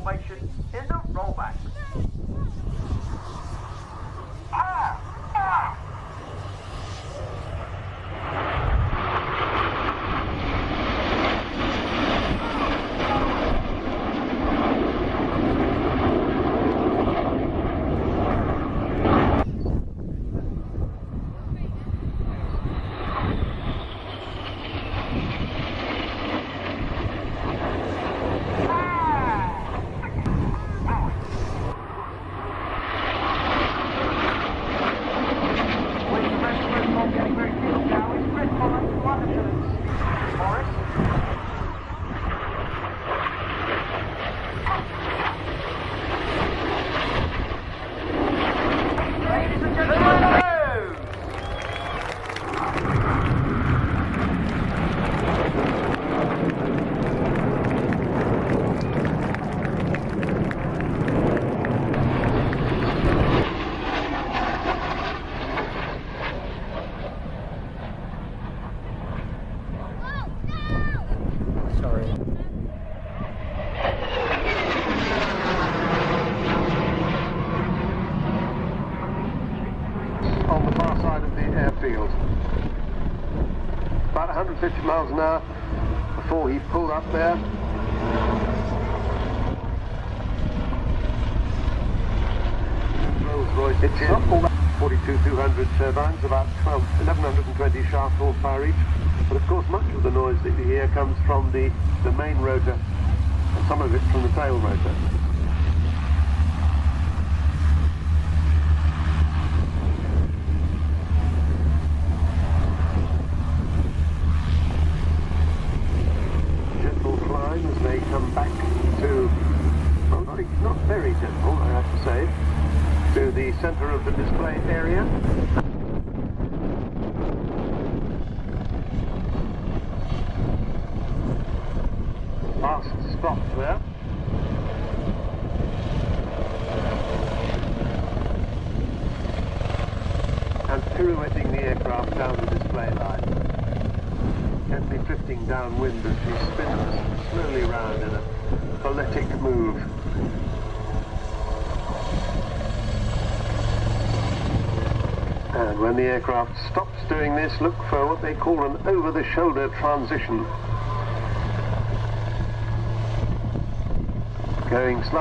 formation in the rollback. On the far side of the airfield. About 150 miles an hour before he pulled up there. Rolls-Royce, it's not all that 42-200 turbines, about 1120 shaft horsepower each. But of course much of the noise that you hear comes from the main rotor, and some of it from the tail rotor. As they come back to, well, not very gentle, I have to say, to the centre of the display area. Fast stop there. And pirouetting the aircraft down the display line. Gently drifting downwind as she spins slowly round in a balletic move. And when the aircraft stops doing this, look for what they call an over-the-shoulder transition. Going slightly